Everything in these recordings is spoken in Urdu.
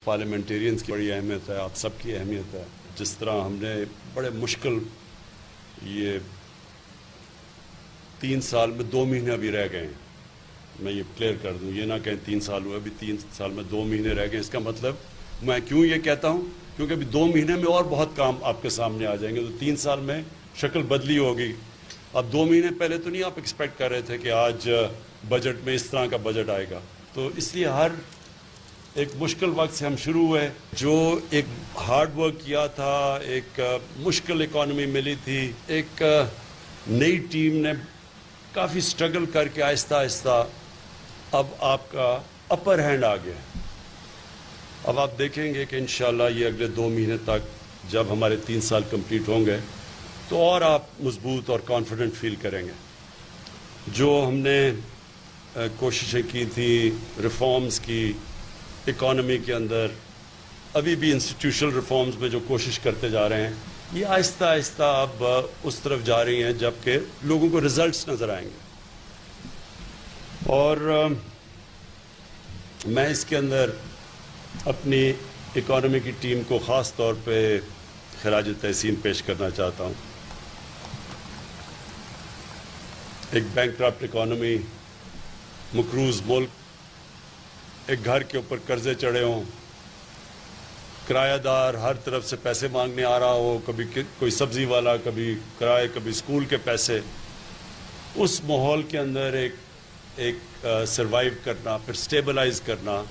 پارلیمنٹیرینز کی بڑی اہمیت ہے, آپ سب کی اہمیت ہے. جس طرح ہم نے بڑے مشکل یہ 3 سال میں 2 مہینے ابھی رہ گئے ہیں, میں یہ کلیئر کر دوں, یہ نہ کہیں 3 سال ہوئے, ابھی 3 سال میں 2 مہینے رہ گئے. اس کا مطلب میں کیوں یہ کہتا ہوں, کیونکہ ابھی 2 مہینے میں اور بہت کام آپ کے سامنے آ جائیں گے. تو 3 سال میں شکل بدلی ہوگی. اب 2 مہینے پہلے تو نہیں آپ ایکسپیکٹ کر رہے تھے کہ آج بجٹ میں اس طرح کا بجٹ آئے گا. تو اس لیے ہر ایک مشکل وقت سے ہم شروع ہوئے. جو ایک ہارڈ ورک کیا تھا, ایک مشکل اکانومی ملی تھی, ایک نئی ٹیم نے کافی سٹرگل کر کے آہستہ آہستہ اب آپ کا اپر ہینڈ آ گیا. اب آپ دیکھیں گے کہ انشاءاللہ یہ اگلے 2 مہینے تک جب ہمارے 3 سال کمپلیٹ ہوں گے تو اور آپ مضبوط اور کانفیڈنٹ فیل کریں گے. جو ہم نے کوششیں کی تھی ریفارمز کی اکانومی کے اندر, ابھی بھی انسٹیٹیوشنل ریفارمز میں جو کوشش کرتے جا رہے ہیں, یہ آہستہ آہستہ اب اس طرف جا رہی ہیں جبکہ لوگوں کو ریزلٹس نظر آئیں گے. اور میں اس کے اندر اپنی اکانومی کی ٹیم کو خاص طور پہ خراج تحسین پیش کرنا چاہتا ہوں. ایک بینکرپٹ اکانومی, مقروض ملک, ایک گھر کے اوپر قرضے چڑھے ہوں, کرایہ دار ہر طرف سے پیسے مانگنے آ رہا ہو, کبھی کوئی سبزی والا, کبھی کرائے, کبھی اسکول کے پیسے. اس ماحول کے اندر ایک سروائیو کرنا, پھر سٹیبلائز کرنا,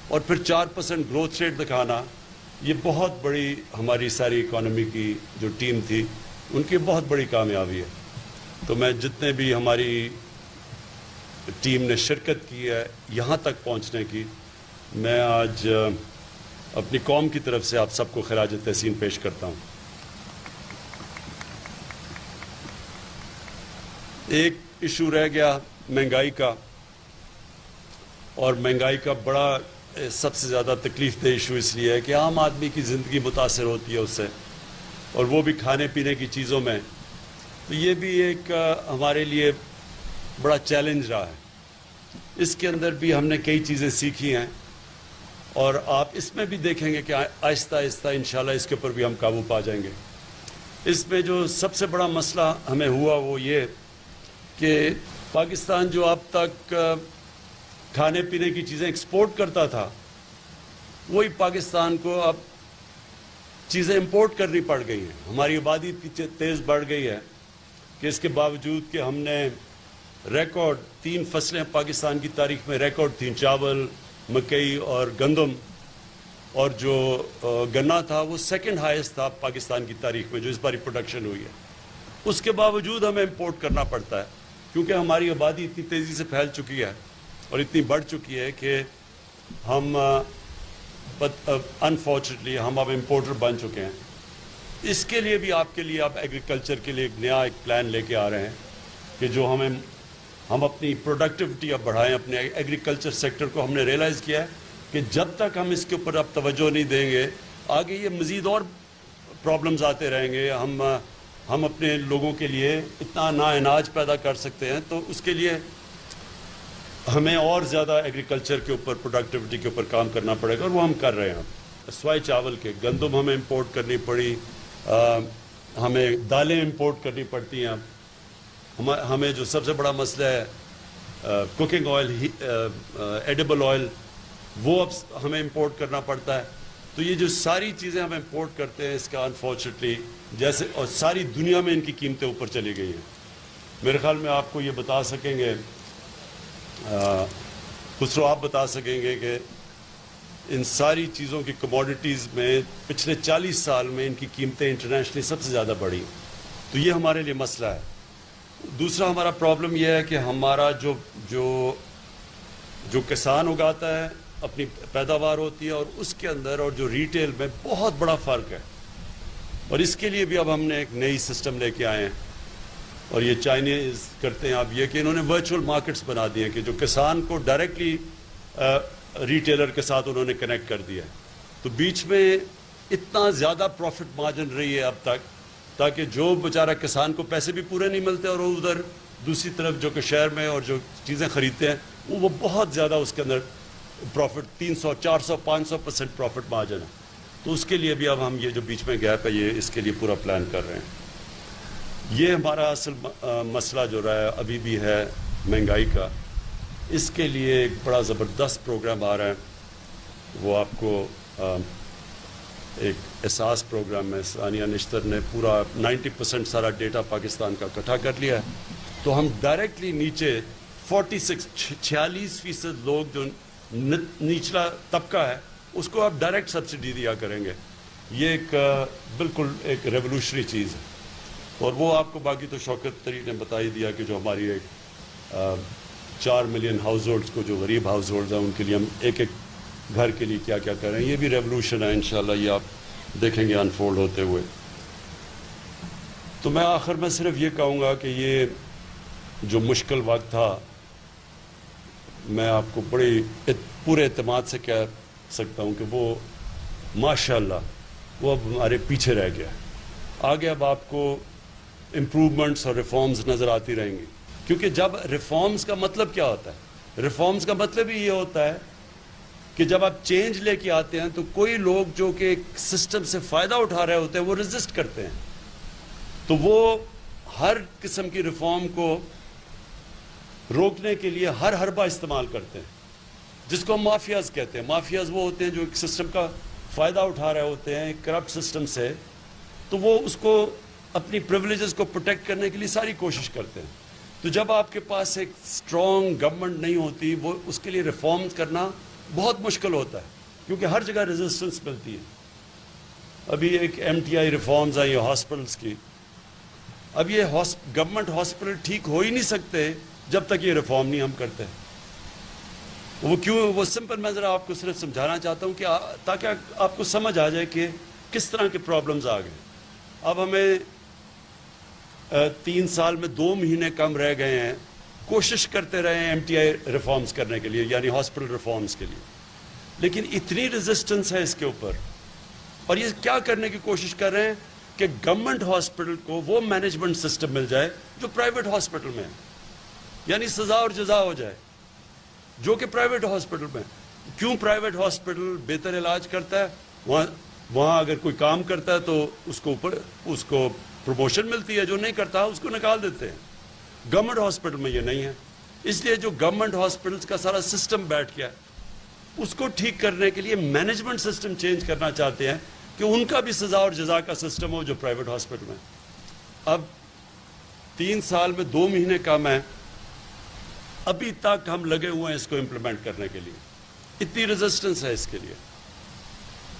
اور پھر 4% گروتھ ریٹ دکھانا, یہ بہت بڑی ہماری ساری اکانومی کی جو ٹیم تھی ان کی بہت بڑی کامیابی ہے. تو میں جتنے بھی ہماری ٹیم نے شرکت کی ہے یہاں تک پہنچنے کی, میں آج اپنی قوم کی طرف سے آپ سب کو خراج تحسین پیش کرتا ہوں. ایک ایشو رہ گیا مہنگائی کا, اور مہنگائی کا بڑا سب سے زیادہ تکلیف دہ ایشو اس لیے ہے کہ عام آدمی کی زندگی متاثر ہوتی ہے اس سے, اور وہ بھی کھانے پینے کی چیزوں میں. تو یہ بھی ایک ہمارے لیے بڑا چیلنج رہا ہے. اس کے اندر بھی ہم نے کئی چیزیں سیکھی ہیں, اور آپ اس میں بھی دیکھیں گے کہ آہستہ آہستہ انشاءاللہ اس کے اوپر بھی ہم قابو پا جائیں گے. اس میں جو سب سے بڑا مسئلہ ہمیں ہوا وہ یہ کہ پاکستان جو اب تک کھانے پینے کی چیزیں ایکسپورٹ کرتا تھا, وہی پاکستان کو اب چیزیں امپورٹ کرنی پڑ گئی ہیں. ہماری آبادی اتنی تیز بڑھ گئی ہے کہ اس کے باوجود کہ ہم نے ریکارڈ 3 فصلیں پاکستان کی تاریخ میں ریکارڈ تھیں, چاول, مکئی اور گندم, اور جو گنا تھا وہ 2nd ہائیسٹ تھا پاکستان کی تاریخ میں جو اس باری پروڈکشن ہوئی ہے. اس کے باوجود ہمیں امپورٹ کرنا پڑتا ہے کیونکہ ہماری آبادی اتنی تیزی سے پھیل چکی ہے اور اتنی بڑھ چکی ہے کہ ہم انفارچونیٹلی ہم اب امپورٹر بن چکے ہیں. اس کے لیے بھی آپ کے لیے آپ ایگریکلچر کے لیے ایک نیا پلان لے کے آ رہے ہیں کہ جو ہم اپنی پروڈکٹیوٹی اب بڑھائیں. اپنے ایگریکلچر سیکٹر کو ہم نے ریئلائز کیا ہے کہ جب تک ہم اس کے اوپر اب توجہ نہیں دیں گے, آگے یہ مزید اور پرابلمز آتے رہیں گے. ہم اپنے لوگوں کے لیے اتنا نا اناج پیدا کر سکتے ہیں, تو اس کے لیے ہمیں اور زیادہ ایگریکلچر کے اوپر, پروڈکٹیوٹی کے اوپر کام کرنا پڑے گا, اور وہ ہم کر رہے ہیں. سوائے چاول کے گندم ہمیں امپورٹ کرنی پڑی, ہمیں دالیں امپورٹ کرنی پڑتی ہیں. ہمیں جو سب سے بڑا مسئلہ ہے کوکنگ آئل, ایڈیبل آئل, وہ اب ہمیں امپورٹ کرنا پڑتا ہے. تو یہ جو ساری چیزیں ہم امپورٹ کرتے ہیں, اس کا انفارچونیٹلی جیسے اور ساری دنیا میں ان کی قیمتیں اوپر چلی گئی ہیں. میرے خیال میں آپ کو یہ بتا سکیں گے, خسرو آپ بتا سکیں گے کہ ان ساری چیزوں کی کموڈیٹیز میں پچھلے 40 سال میں ان کی قیمتیں انٹرنیشنلی سب سے زیادہ بڑھی. تو یہ ہمارے لیے مسئلہ ہے. دوسرا ہمارا پرابلم یہ ہے کہ ہمارا جو کسان اگاتا ہے اپنی پیداوار ہوتی ہے, اور اس کے اندر اور جو ریٹیل میں بہت بڑا فرق ہے. اور اس کے لیے بھی اب ہم نے ایک نئی سسٹم لے کے آئے ہیں, اور یہ چائنیز کرتے ہیں اب یہ کہ انہوں نے ورچوئل مارکیٹس بنا دیے ہیں کہ جو کسان کو ڈائریکٹلی ریٹیلر کے ساتھ انہوں نے کنیکٹ کر دیا ہے. تو بیچ میں اتنا زیادہ پروفٹ مارجن رہی ہے اب تک, تاکہ جو بیچارہ کسان کو پیسے بھی پورے نہیں ملتے, اور وہ ادھر دوسری طرف جو کہ شہر میں اور جو چیزیں خریدتے ہیں وہ بہت زیادہ اس کے اندر پروفٹ 300 400 500% پروفٹ مارجن ہے. تو اس کے لیے بھی اب ہم یہ جو بیچ میں گیپ ہے یہ اس کے لیے پورا پلان کر رہے ہیں. یہ ہمارا اصل مسئلہ جو رہا ہے ابھی بھی ہے مہنگائی کا. اس کے لیے ایک بڑا زبردست پروگرام آ رہا ہے. وہ آپ کو ایک احساس پروگرام ہے. ثانیہ نشتر نے پورا 90% سارا ڈیٹا پاکستان کا اکٹھا کر لیا ہے. تو ہم ڈائریکٹلی نیچے 46% لوگ جو نچلا طبقہ ہے اس کو آپ ڈائریکٹ سبسڈی دیا کریں گے. یہ ایک بالکل ایک ریولوشنری چیز ہے. اور وہ آپ کو باقی تو شوکت طری نے بتا ہی دیا کہ جو ہماری ایک 4 ملین ہاؤس ہولڈس کو جو غریب ہاؤس ہولڈز ہیں ان کے لیے ہم ایک گھر کے لیے کیا کیا کر رہے ہیں. یہ بھی ریولوشن ہے. انشاءاللہ یہ آپ دیکھیں گے انفولڈ ہوتے ہوئے. تو میں آخر میں صرف یہ کہوں گا کہ یہ جو مشکل وقت تھا میں آپ کو بڑے پورے اعتماد سے کہہ سکتا ہوں کہ وہ ماشاءاللہ وہ اب ہمارے پیچھے رہ گیا. آگے اب آپ کو امپروومنٹس اور ریفارمز نظر آتی رہیں گی. کیونکہ جب ریفارمز کا مطلب کیا ہوتا ہے؟ ریفارمز کا مطلب ہی یہ ہوتا ہے کہ جب آپ چینج لے کے آتے ہیں تو کوئی لوگ جو کہ ایک سسٹم سے فائدہ اٹھا رہے ہوتے ہیں وہ ریزسٹ کرتے ہیں. تو وہ ہر قسم کی ریفارم کو روکنے کے لیے ہر حربہ استعمال کرتے ہیں جس کو ہم مافیاز کہتے ہیں. مافیاز وہ ہوتے ہیں جو ایک سسٹم کا فائدہ اٹھا رہے ہوتے ہیں ایک کرپٹ سسٹم سے. تو وہ اس کو اپنی پریولیجز کو پروٹیکٹ کرنے کے لیے ساری کوشش کرتے ہیں. تو جب آپ کے پاس ایک اسٹرانگ گورنمنٹ نہیں ہوتی وہ اس کے لیے ریفارمز کرنا بہت مشکل ہوتا ہے کیونکہ ہر جگہ ریزسٹنس ملتی ہے. ابھی ایک MTI ریفارمز آئی ہیں ہاسپٹلس کی. اب یہ گورنمنٹ ہاسپٹل ٹھیک ہو ہی نہیں سکتے جب تک یہ ریفارم نہیں ہم کرتے. وہ کیوں؟ وہ سمپل میں ذرا آپ کو صرف سمجھانا چاہتا ہوں کہ تاکہ آپ کو سمجھ آ جائے کہ کس طرح کے پرابلمز آ گئے. اب ہمیں 3 سال میں 2 مہینے کم رہ گئے ہیں. کوشش کرتے رہے ہیں MTI ریفارمز کرنے کے لیے یعنی ہاسپٹل ریفارمز کے لیے. لیکن اتنی ریزسٹنس ہے اس کے اوپر. اور یہ کیا کرنے کی کوشش کر رہے ہیں کہ گورنمنٹ ہاسپٹل کو وہ مینجمنٹ سسٹم مل جائے جو پرائیویٹ ہاسپٹل میں ہے. یعنی سزا اور جزا ہو جائے جو کہ پرائیویٹ ہاسپٹل میں. کیوں پرائیویٹ ہاسپٹل بہتر علاج کرتا ہے؟ وہاں اگر کوئی کام کرتا ہے تو اس کو پروموشن ملتی ہے. جو نہیں کرتا اس کو نکال دیتے ہیں. گورنمنٹ ہاسپٹل میں یہ نہیں ہے. اس لیے جو گورنمنٹ ہاسپٹلس کا سارا سسٹم بیٹھ گیا اس کو ٹھیک کرنے کے لیے مینجمنٹ سسٹم چینج کرنا چاہتے ہیں کہ ان کا بھی سزا اور جزا کا سسٹم ہو جو پرائیویٹ ہاسپٹل میں. اب 3 سال میں 2 مہینے کم ہے. ابھی تک ہم لگے ہوئے ہیں اس کو امپلیمنٹ کرنے کے لیے. اتنی ریزسٹنس ہے اس کے لیے.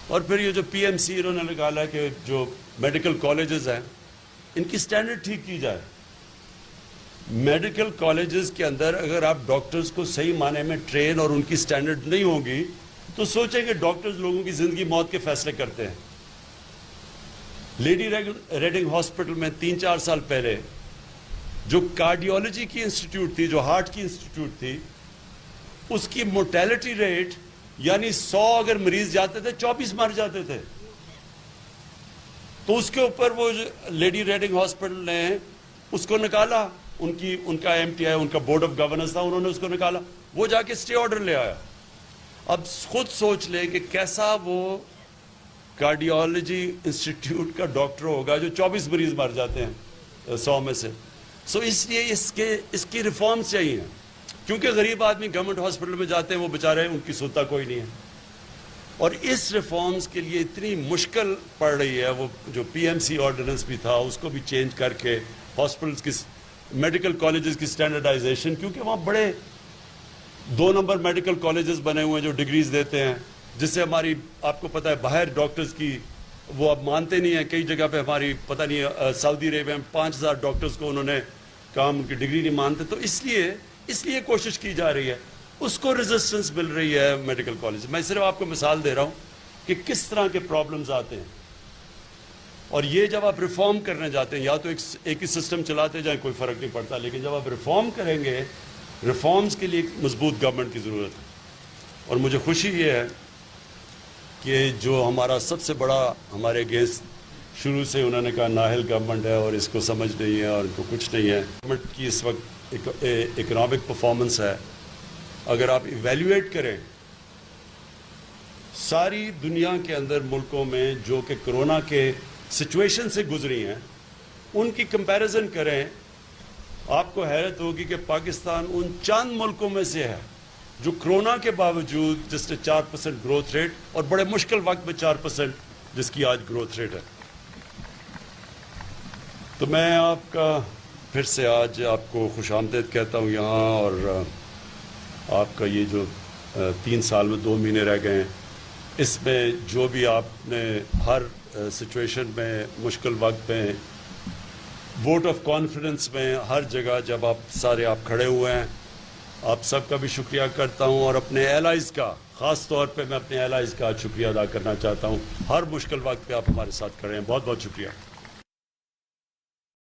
اور پھر یہ جو PMC انہوں نے نکالا کہ جو میڈیکل کالجز ہیں ان کی سٹینڈرڈ ٹھیک کی جائے. میڈیکل کالجز کے اندر اگر آپ ڈاکٹرز کو صحیح معنی میں ٹرین اور ان کی سٹینڈرڈ نہیں ہوگی تو سوچیں کہ ڈاکٹرز لوگوں کی زندگی موت کے فیصلے کرتے ہیں. لیڈی ریڈنگ ہاسپٹل میں 3-4 سال پہلے جو کارڈیولوجی کی انسٹیٹیوٹ تھی جو ہارٹ کی انسٹیٹیوٹ تھی اس کی مورٹیلٹی ریٹ یعنی 100 اگر مریض جاتے تھے 24 مر جاتے تھے. تو اس کے اوپر وہ لیڈی ریڈنگ ہاسپٹل نے اس کو نکالا. ان کا MTI ان کا بورڈ آف گورننس تھا انہوں نے اس کو نکالا. وہ جا کے اسٹے آرڈر لے آیا. اب خود سوچ لے کہ کیسا وہ کارڈیولوجی انسٹیٹیوٹ کا ڈاکٹر ہوگا جو 24 مریض مر جاتے ہیں 100 میں سے. اس لیے اس کی ریفارم چاہیے کیونکہ غریب آدمی گورنمنٹ ہاسپٹل میں جاتے ہیں وہ بیچارے ان کی سوتا کوئی نہیں ہے. اور اس ریفارمز کے لیے اتنی مشکل پڑ رہی ہے. وہ جو PMC آرڈیننس بھی تھا اس کو بھی چینج کر کے ہاسپٹلس کی میڈیکل کالجز کی سٹینڈرڈائزیشن کیونکہ وہاں بڑے 2 نمبر میڈیکل کالجز بنے ہوئے ہیں جو ڈگریز دیتے ہیں جس سے ہماری آپ کو پتہ ہے باہر ڈاکٹرز کی وہ اب مانتے نہیں ہیں. کئی جگہ پہ ہماری پتہ نہیں سعودی عربیہ میں 5000 ڈاکٹرز کو انہوں نے کام ان کی ڈگری نہیں مانتے. تو اس لیے کوشش کی جا رہی ہے. اس کو ریزسٹنس مل رہی ہے میڈیکل کالج. میں صرف آپ کو مثال دے رہا ہوں کہ کس طرح کے پرابلمز آتے ہیں. اور یہ جب آپ ریفارم کرنے جاتے ہیں یا تو ایک ہی سسٹم چلاتے جائیں کوئی فرق نہیں پڑتا. لیکن جب آپ ریفارم کریں گے ریفارمز کے لیے ایک مضبوط گورنمنٹ کی ضرورت ہے. اور مجھے خوشی یہ ہے کہ جو ہمارا سب سے بڑا ہمارے اگینسٹ شروع سے انہوں نے کہا نااہل گورنمنٹ ہے اور اس کو سمجھ نہیں ہے اور ان کو کچھ نہیں ہے. گورنمنٹ کی اس وقت اکنامک پرفارمنس ہے. اگر آپ ایویلیویٹ کریں ساری دنیا کے اندر ملکوں میں جو کہ کرونا کے سچویشن سے گزری ہیں ان کی کمپیریزن کریں، آپ کو حیرت ہوگی کہ پاکستان ان چند ملکوں میں سے ہے جو کرونا کے باوجود جس نے 4% گروتھ ریٹ اور بڑے مشکل وقت میں 4% جس کی آج گروتھ ریٹ ہے. تو میں آپ کا پھر سے آج آپ کو خوش آمدید کہتا ہوں یہاں، اور آپ کا یہ جو 3 سال میں 2 مہینے رہ گئے ہیں، اس میں جو بھی آپ نے ہر سچویشن میں، مشکل وقت میں، ووٹ آف کانفیڈنس میں، ہر جگہ جب آپ کھڑے ہوئے ہیں، آپ سب کا بھی شکریہ کرتا ہوں، اور اپنے ایلائز کا، خاص طور پہ میں اپنے ایلائز کا شکریہ ادا کرنا چاہتا ہوں. ہر مشکل وقت پہ آپ ہمارے ساتھ کھڑے ہیں. بہت بہت شکریہ.